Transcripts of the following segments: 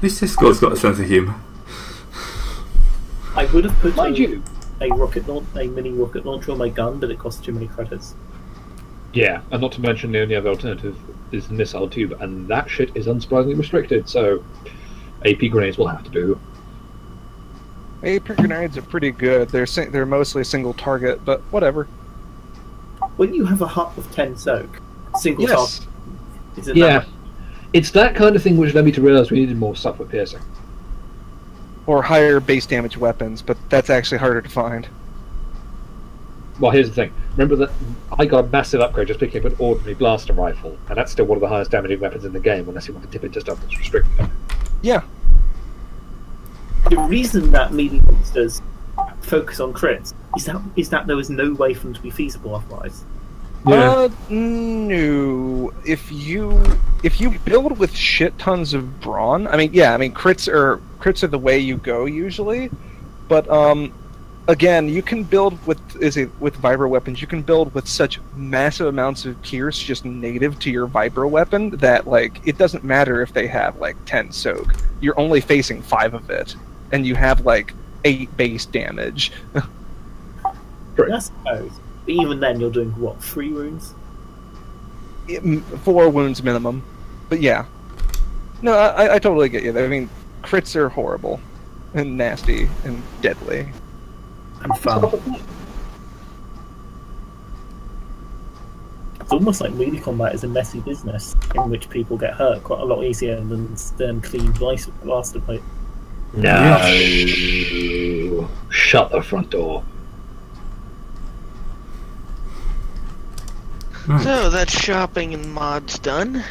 least Discord's got a sense of humour. I would have put Mind you, a mini rocket launcher on my gun, but it costs too many credits. yeah, and not to mention the only other alternative is the missile tube, and that shit is unsurprisingly restricted, so AP grenades will have to do. AP grenades are pretty good. They're mostly single target, but whatever. When you have a hut of 10 soak, single Yes. target, is it Yeah, that? it's that kind of thing which led me to realise we needed more stuff with piercing. Or higher base damage weapons, but that's actually harder to find. Well, here's the thing. Remember that I got a massive upgrade just picking up an ordinary blaster rifle, and that's still one of the highest damaging weapons in the game, unless you want to dip into stuff that's restricted. Yeah. The reason that melee monsters focus on crits is that there was no way for them to be feasible otherwise. No. If you build with shit tons of brawn, crits are the way you go usually, but again, you can build with vibro weapons. You can build with such massive amounts of pierce just native to your vibro weapon that it doesn't matter if they have 10 soak. You're only facing 5 of it, and you have 8 base damage. I suppose. But even then, you're doing what, 3 wounds? 4 wounds minimum. But yeah. No, I totally get you. I mean, crits are horrible and nasty and deadly. And fun. It's almost like melee combat is a messy business in which people get hurt quite a lot easier than clean blaster plate. No. Shut the front door. So that's shopping and mods done.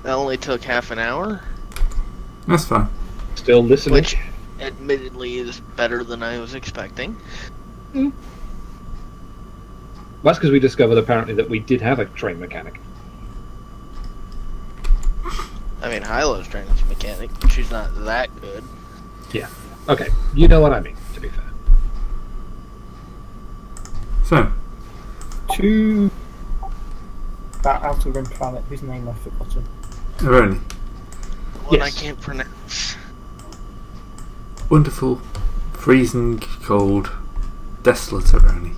That only took half an hour, That's fine. Still listening. which admittedly is better than I was expecting. That's because we discovered apparently that we did have a train mechanic. I mean, Hylo's trained as a mechanic, but she's not that good. Yeah. Okay, you know what I mean, to be fair. So, To that Outer Rim planet whose name I've forgotten. Aroni. One Yes. I can't pronounce. Wonderful, freezing cold, desolate Aroni.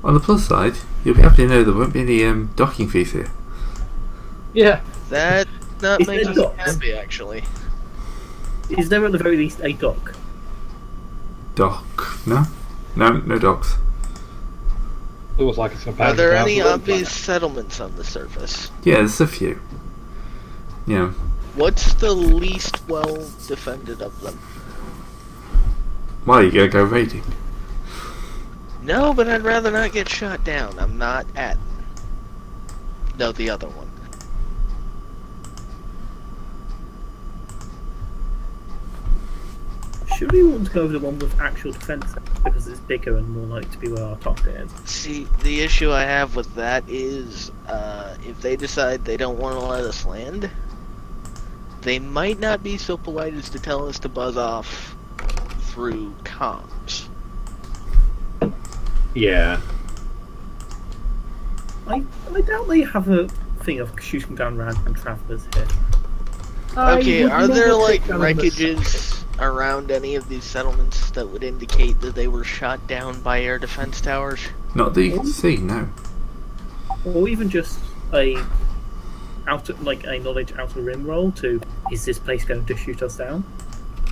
On the plus side, you'll be happy to know there won't be any docking fees here. Yeah. That Is makes there me docks? happy, actually. Is there at the very least a dock? Dock? No? No docks. It was like it's a Are there any planet. obvious settlements on the surface? Yeah, there's a few. Yeah. What's the least well defended of them? Why, you gonna go raiding? No, but I'd rather not get shot down. I'm not at. No, the other one. Should we want to go over the one with actual defense because it's bigger and more likely to be where our target is? See, the issue I have with that is, if they decide they don't want to let us land, they might not be so polite as to tell us to buzz off through comms. Yeah. I doubt they have a thing of shooting down random travelers here. Okay, are there like wreckages around any of these settlements that would indicate that they were shot down by air defense towers? Not that you can see, no. Or even just a knowledge outer rim roll to, is this place going to shoot us down?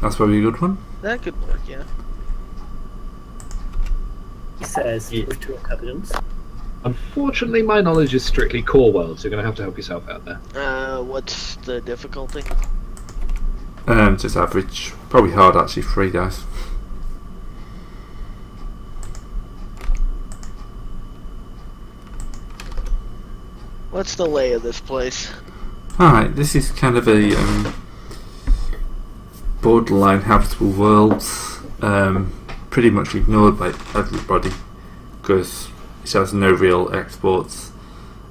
That's probably a good one. That could work, yeah. He says, Yeah. with to intelligence. Unfortunately, my knowledge is strictly core world, so you're going to have to help yourself out there. What's the difficulty? Just average. Probably hard actually, 3 dice. What's the lay of this place? Alright, this is kind of a borderline habitable world. Pretty much ignored by everybody because it has no real exports.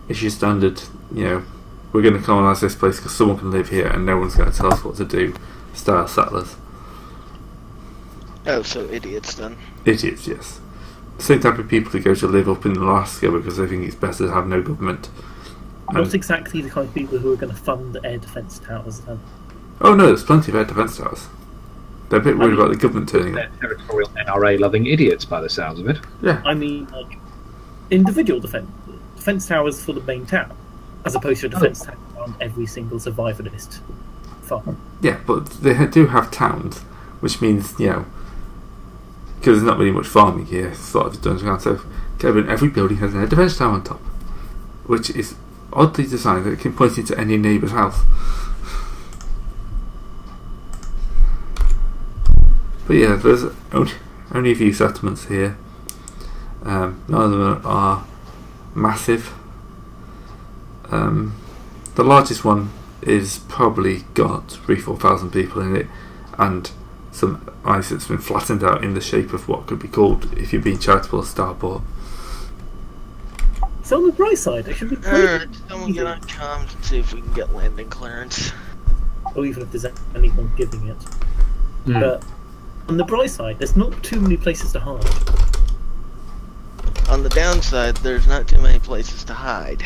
It's your standard, we're going to colonise this place because someone can live here and no one's going to tell us what to do style settlers. Oh, so idiots then. Idiots, yes. Same type of people who go to live up in Alaska because they think it's better to have no government not exactly the kind of people who are going to fund air defence towers. Then. Oh no, there's plenty of air defence towers. They're a bit worried about the government turning They're up. territorial NRA-loving idiots, by the sounds of it. Yeah, I mean, like individual defence towers for the main town, as opposed to a defence tower on every single survivalist farm. yeah, but they do have towns, which means, you know, because there's not really much farming here, sort of done around, so every building has an air defence tower on top, which is oddly designed that it can point into any neighbour's house. But yeah, there's only a few settlements here. None of them are massive. The largest one is probably got 3,000 or 4,000 people in it, and some ice that's been flattened out in the shape of what could be called, if you're being charitable, a starport. So on the bright side, it should be Alright, pretty someone get on comms and see if we can get landing clearance. or even if there's anyone giving it. But on the bright side, there's not too many places to hide. On the downside, there's not too many places to hide.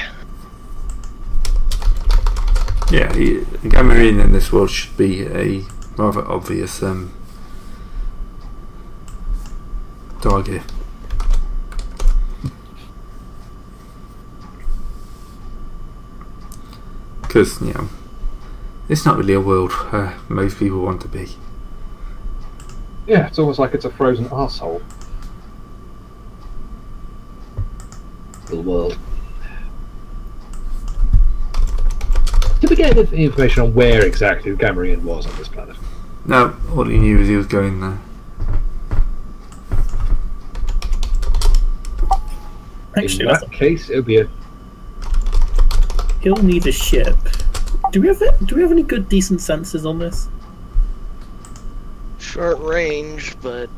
Yeah, Gamorrean in this world should be a rather obvious target. Because, you know, it's not really a world where most people want to be. Yeah, it's almost like it's a frozen arsehole. The world. Did we get any information on where exactly Gamorrean was on this planet? No, all he knew was he was going there. Actually, In that case, it would be a... he'll need a ship. Do we have any good, decent sensors on this? Short range, but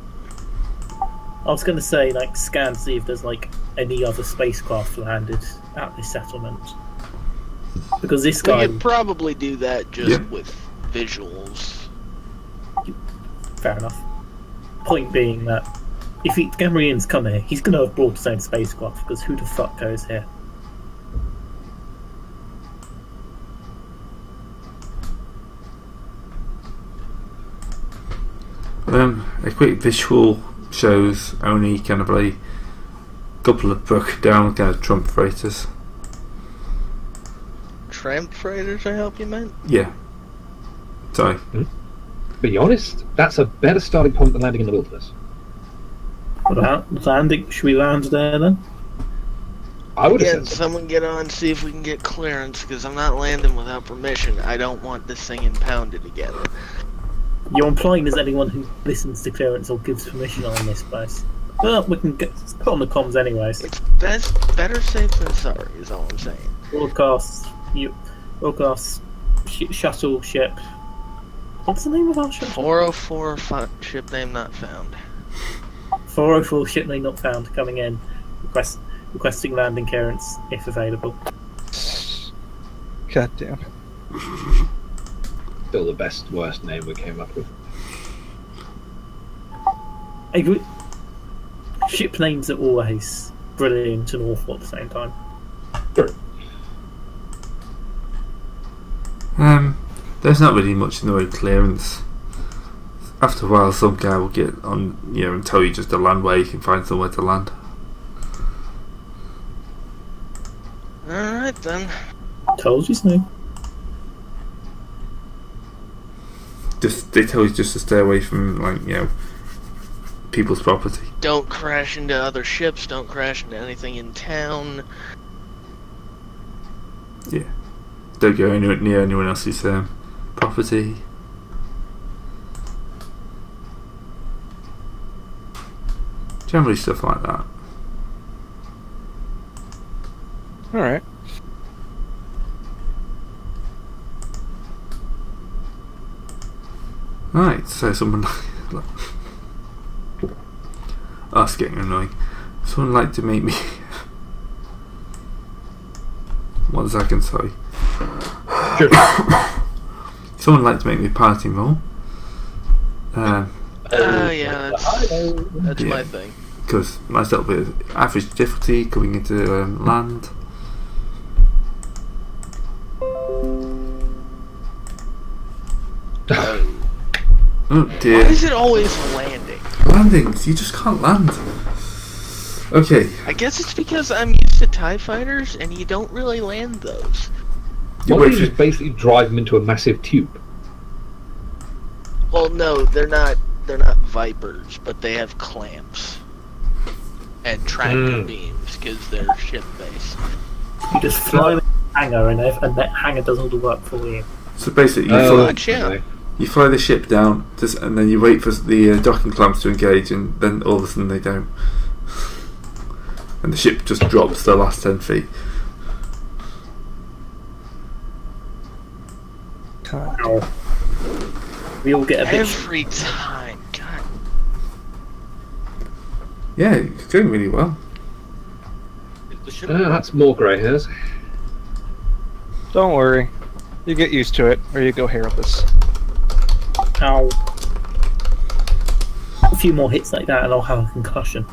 I was going to say, like, scan to see if there's like any other spacecraft landed at this settlement. Because this we guy, could probably do that just Yeah. with visuals. fair enough. Point being that if Gamorrean's come here, he's going to have brought his own spacecraft. Because who the fuck goes here? A quick visual shows only kind of a couple of broken down kind of Trump freighters. Tramp freighters, I hope you meant? Yeah. Sorry. Be honest, that's a better starting point than landing in the wilderness. What about landing? Should we land there then? I would have Yeah, said so. someone get on, see if we can get clearance, because I'm not landing without permission. I don't want this thing impounded again. You're implying there's anyone who listens to clearance or gives permission on this place. Well, we can put on the comms anyways. It's better safe than sorry, is all I'm saying. Broadcast shuttle ship. What's the name of our ship? 404 ship name not found. 404 ship name not found. Coming in. Requesting landing clearance if available. God damn. Still the worst name we came up with. Ship names are always brilliant and awful at the same time. Sure. There's not really much in the way of clearance. After a while, some guy will get on, you know, and tell you just a land where you can find somewhere to land. Alright then. Told you so. They tell you just to stay away from, like, you know, people's property. Don't crash into other ships, don't crash into anything in town. Yeah. Don't go anywhere near anyone else's property. Generally stuff like that. Alright. Right, so someone... That's getting annoying. Someone like to make me... 1 second, sorry. Sure. Someone like to make me a piloting role. Yeah, that's Yeah. my thing. Because nice little bit of average difficulty coming into land. Oh Why dear. is it always landing? Landings, you just can't land. Okay, I guess it's because I'm used to TIE fighters, and you don't really land those. you Why wait don't you for just basically drive them into a massive tube? Well, no, they're not. They're not Vipers, but they have clamps and tractor beams because they're ship based. You just fly them in the hangar, and that hangar does all the work for you. So basically, Gotcha. you fly the ship down, and then you wait for the docking clamps to engage, and then all of a sudden they don't, and the ship just drops the last 10 feet. Ow. We all get a bit. Every time, God. Yeah, it's going really well. That's more grey hairs. Don't worry. You get used to it, or you go hairless. Ow. A few more hits like that, and I'll have a concussion.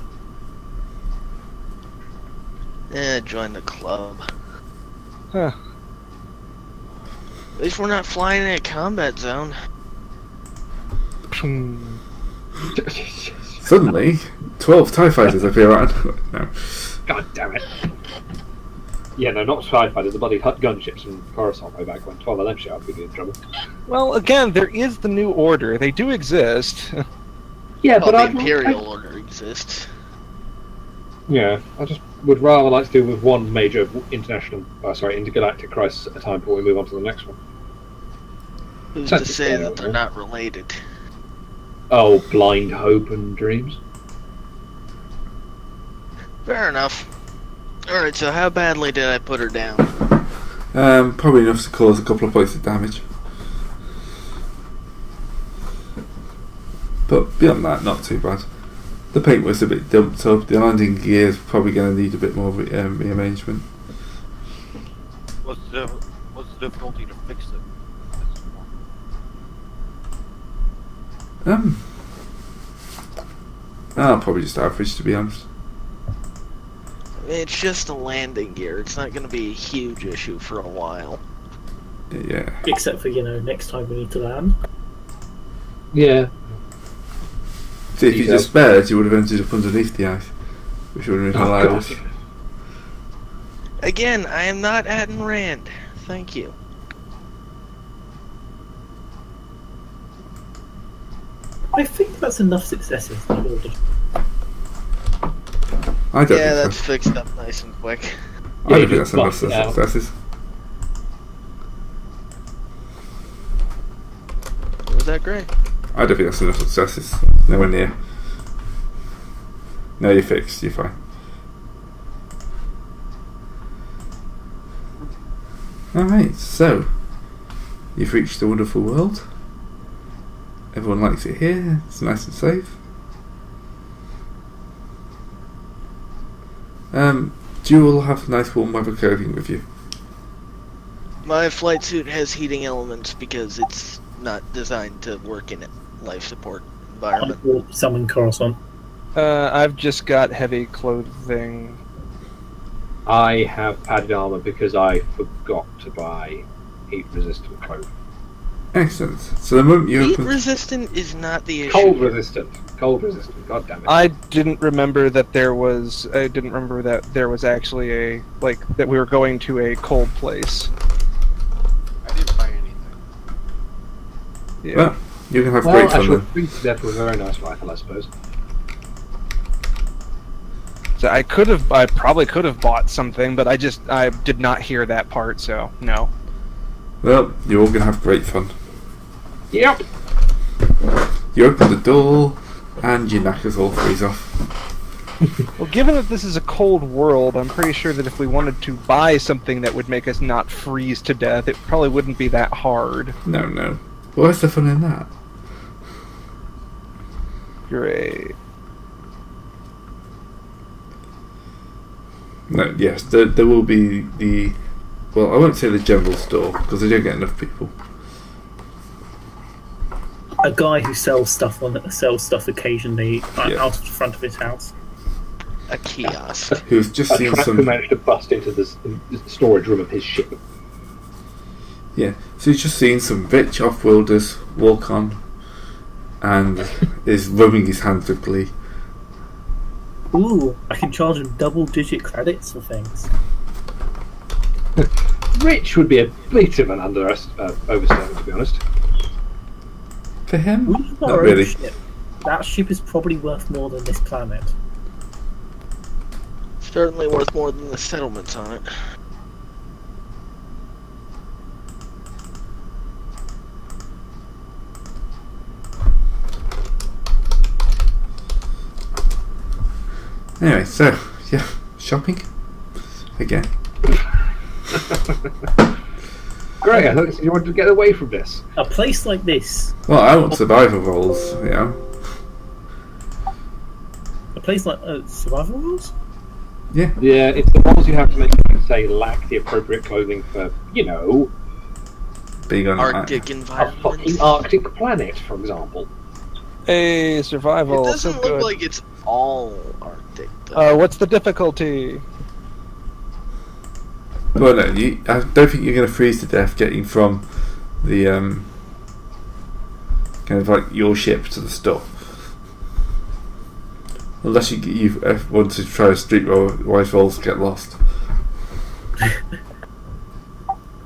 Join the club. Huh. At least we're not flying in a combat zone. Suddenly, 12 TIE fighters appear around. No. God damn it. Yeah, no, not TIE fighters, the bloody gunships from Coruscant way back when 12 of them showed up, we'd be in trouble. Well, again, there is the New Order. They do exist. Yeah, Well, the Imperial Order exists. Yeah, I just would rather like to deal with one major intergalactic crisis at a time before we move on to the next one. Who's That's to say fair, that they're right? not related? Oh, blind hope and dreams. Fair enough. Alright, so how badly did I put her down? Probably enough to cause a couple of points of damage. But beyond that, not too bad. The paint was a bit dumped up. The landing gear is probably going to need a bit more rearrangement. What's the difficulty to fix it? Probably just average, to be honest. It's just a landing gear. It's not going to be a huge issue for a while. Yeah. Except for, next time we need to land. Yeah. See, if you just spared, you would have ended up underneath the ice, which would have been hilarious. God. Again, I am not Atten Rand. Thank you. I think that's enough successes in order. I don't Yeah, think that's so. fixed up nice and quick. I don't think you that's enough just bust it out. successes. Was that great? I don't think that's enough successes. Nowhere near. No, you're fixed. You're fine. Alright, so you've reached the wonderful world. Everyone likes it here. It's nice and safe. Do you all have nice warm weather clothing with you? My flight suit has heating elements because it's not designed to work in a life support environment. Or summon Coruscant. I've just got heavy clothing. I have padded armour because I forgot to buy heat-resistant clothing. Excellent. So the moment you Heat open... resistant is not the issue. Cold resistant. Cold resistant. God damn it. I didn't remember that there was. I didn't remember that there was actually a that we were going to a cold place. I didn't buy anything. Yeah. Well, you can have Well, great fun actually, then. freeze to death with a very nice rifle, I suppose. So I probably could have bought something, but I did not hear that part. So no. Well, you're all going to have great fun. Yep. You open the door, and your knackers all freeze off. Well, given that this is a cold world, I'm pretty sure that if we wanted to buy something that would make us not freeze to death, it probably wouldn't be that hard. No. What's the fun in that? Great. No, yes, there will be the... Well, I won't say the general store, because they don't get enough people. A guy who sells stuff occasionally Yeah. out of the front of his house. A kiosk. Who's just A seen trap who some... managed to bust into the storage room of his ship. Yeah, so he's just seen some rich off-worlders walk on, and is rubbing his hands with glee. Ooh, I can charge him double-digit credits for things. Rich would be a bit of an overstatement, to be honest. For him, We have not our own really. ship. That ship is probably worth more than this planet. Certainly worth more than the settlements on it. Anyway, so yeah, shopping again. Great, I thought you wanted to get away from this. A place like this, Well, I want survival roles, you know. a place like survival rules. Yeah, Yeah, it's the ones you have to make say lack the appropriate clothing for, you know, being on Arctic a fucking environment. Arctic planet, for example. Hey, It survival, so doesn't look good. like it's all Arctic, though. What's the difficulty? Well, no, I don't think you're going to freeze to death getting from the kind of like your ship to the store, unless you want to try a streetwise rolls get lost.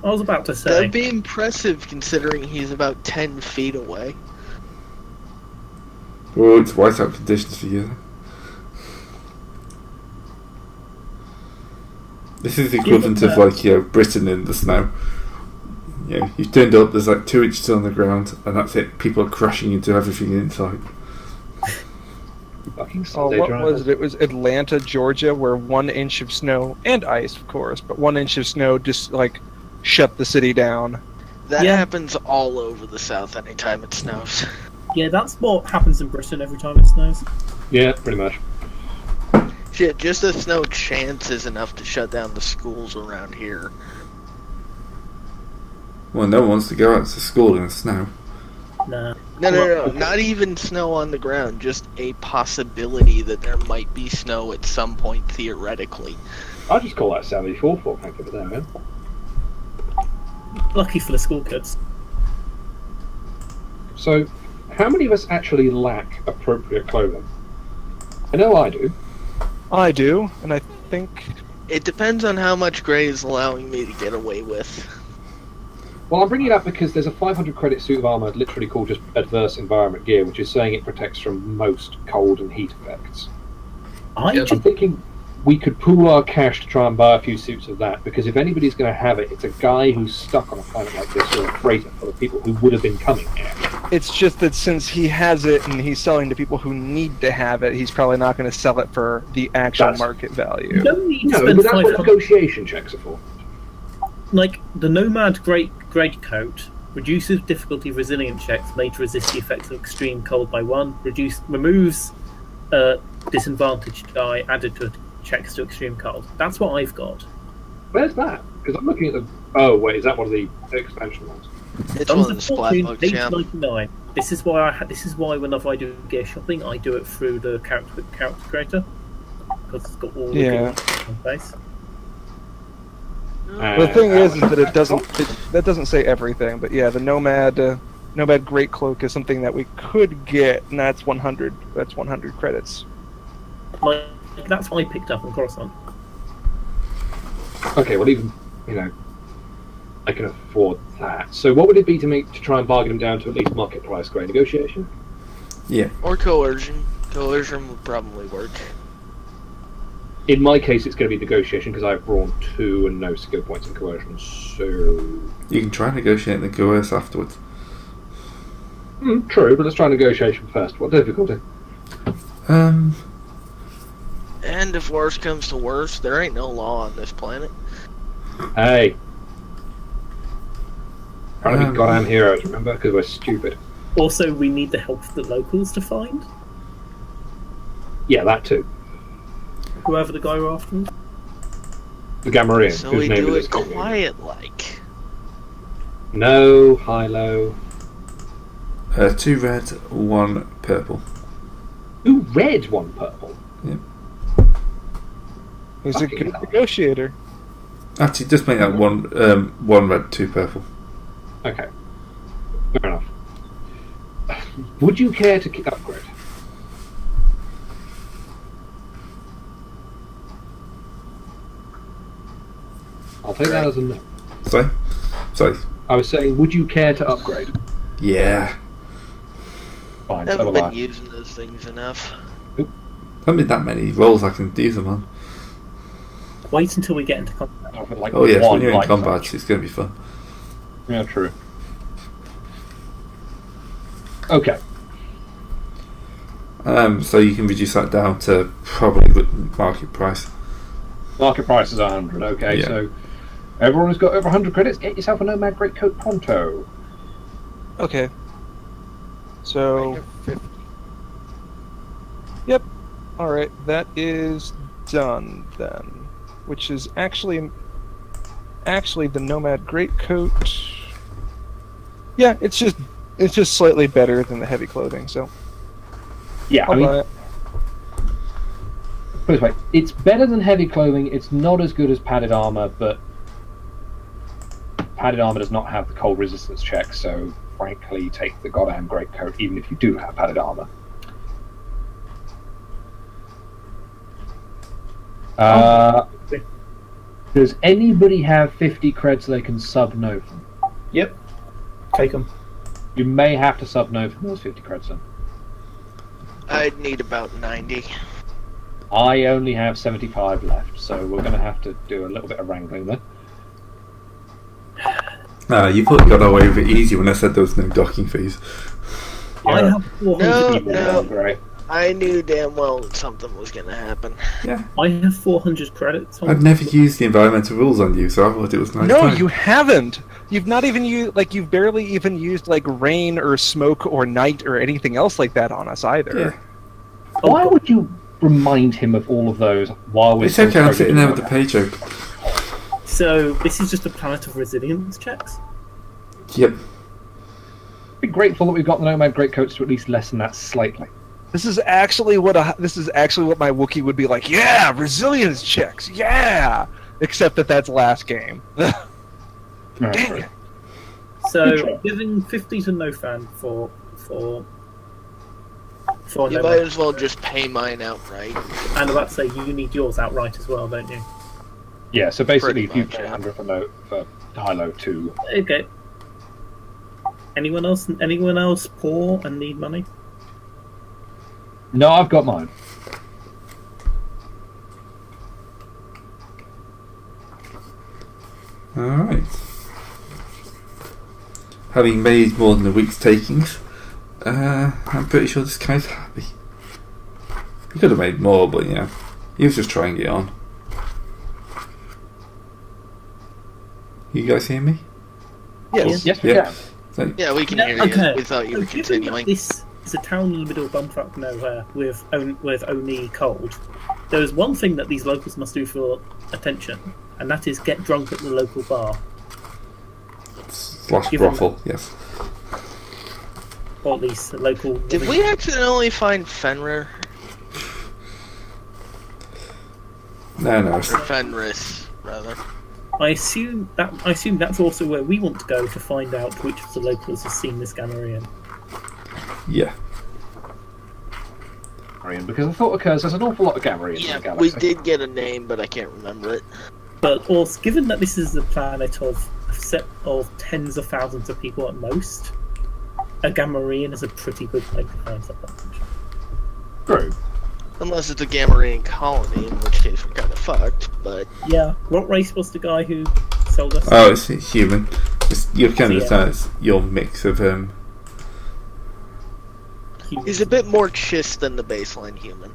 I was about to say. That'd be impressive considering he's about 10 feet away. Oh, it's whiteout conditions for you. This is the equivalent of like Britain in the snow. You've turned up. There's like 2 inches on the ground, and that's it. People are crashing into everything inside. Fucking Oh, Sunday what drivers. was it? It was Atlanta, Georgia, where 1 inch of snow and ice, of course, but 1 inch of snow just like shut the city down. That Yeah. happens all over the south anytime it snows. Yeah, that's what happens in Britain every time it snows. Yeah, pretty much. Shit, just a snow chance is enough to shut down the schools around here. Well, no one wants to go out to school in the snow. Nah. No, not even snow on the ground, just a possibility that there might be snow at some point theoretically. I just call that 74 for thank you for that, man. Lucky for the school kids. So, how many of us actually lack appropriate clothing? I know I do. I do, and I think It depends on how much Gray is allowing me to get away with. Well, I'm bringing it up because there's a 500 credit suit of armor literally called just Adverse Environment Gear, which is saying it protects from most cold and heat effects. I'm thinking we could pool our cash to try and buy a few suits of that, because if anybody's going to have it, it's a guy who's stuck on a planet like this or a freighter full of people who would have been coming here. it's just that since he has it and he's selling to people who need to have it, he's probably not going to sell it for the actual That's- market You value. don't need to No, spend but that's what 500. negotiation checks are for. Like the Nomad Great Coat reduces difficulty resilient checks made to resist the effects of extreme cold by 1. Removes disadvantage die added to checks to extreme cold. That's what I've got. Where's that? Because I'm looking at the... Oh, wait, is that one of the expansion ones? It's Sons one of of the splat Fortune, books, page yeah. 99. This is why This is why whenever I do gear shopping, I do it through the character creator because it's got all the Yeah. gear on face. The thing is that it doesn't. That doesn't say everything, but yeah, the Nomad Great Cloak is something that we could get, and that's 100. That's 100 credits. Like that's what I picked up on Coruscant. Okay, well, even, I can afford that. So what would it be to try and bargain them down to at least market price grade negotiation? Yeah. Or coercion. Coercion would probably work. In my case, it's going to be negotiation because I've drawn 2 and no skill points in coercion. So You can try and negotiate and then coerce afterwards. true, but let's try negotiation first. What difficulty? And if worse comes to worse, there ain't no law on this planet. Hey, trying to be goddamn heroes, remember? Because we're stupid. Also, we need the help of the locals to find Yeah, that too. whoever the guy we're after is. The Gamorrean, So whose we name do is it quiet-like. No, high-low. 2 red, 1 purple. 2 red, 1 purple. He's a Fucking good hell. negotiator. Actually, just make that 1 red, 2 purple. Okay, fair enough. Would you care to upgrade? I'll take that as a no. Sorry. I was saying, would you care to upgrade? Yeah. Fine, I so haven't will I. been using those things enough. Haven't been that many roles I can use them on. Wait until we get into combat. I've got, like, Oh yes, when one you're in light combat, touch. it's going to be fun. Yeah, true. Okay. So you can reduce that down to probably the market price. Market price is 100. Okay, Yeah. so everyone who's got over 100 credits, get yourself a Nomad Greatcoat pronto. Okay. I So, have 50. yep. All right, that is done then. Which is actually the Nomad Greatcoat. Yeah, it's just slightly better than the heavy clothing. So Yeah, I I'll mean, buy it. put it this way, it's better than heavy clothing. It's not as good as padded armor, but padded armor does not have the cold resistance check. So, frankly, take the goddamn Greatcoat, even if you do have padded armor. Does anybody have 50 creds so they can sub Nova? Yep. Take them. You may have to sub Nova from those 50 creds then. I'd need about 90. I only have 75 left, so we're going to have to do a little bit of wrangling there. You thought you got away with it easy when I said there was no docking fees. I Yeah. have 400. No, People no. are great. I knew damn well that something was going to happen. Yeah. I have 400 credits. I've never used the environmental rules on you, so I thought it was nice. No, time. you haven't. You've not even used you've barely even used like rain or smoke or night or anything else like that on us either. Yeah. Why would you remind him of all of those while we're It's okay, I'm still sitting there with the struggling? page open. So this is just a planet of resilience checks. Yep. Be grateful that we've got the Nomad Greatcoats to at least lessen that slightly. This is actually what my Wookiee would be like. Yeah, resilience checks. Yeah, except that's last game. Dang it. So Good try. giving 50 to Nofan for You Nomad. might as well just pay mine outright. And I'm about to say you need yours outright as well, don't you? Yeah, so basically, Pretty if you much, pay yeah. 100 for Hilo 2. Okay. Anyone else? Anyone else poor and need money? No, I've got mine. Alright. Having made more than a week's takings, I'm pretty sure this guy's happy. He could have made more, but you know, he was just trying it on. You guys hear me? Yes. Yes, we Yeah. can. So, Yeah, we can Yeah, hear you. okay. We thought you were So given that continuing. This is a town in the middle of bumfuck nowhere with only cold. There is one thing that these locals must do for attention, and that is get drunk at the local bar, slash Given brothel, yes. or at least the local. Did we accidentally find Fenrir? No, Or Fenris, rather. I assume that's also where we want to go to find out which of the locals has seen this Gamorrean. yeah. Because the thought occurs there's an awful lot of Gamorreans in the Yeah, galaxy. we did get a name, but I can't remember it. But also, given that this is a planet of a set of tens of thousands of people at most, a Gamorrean is a pretty good place to find something. True. Unless it's a Gamorrean colony, in which case we're kind of fucked, but... Yeah, what race was the guy who sold us? Oh, it's human. You're kind of Yeah. it's your mix of He's a bit more chiss than the baseline human.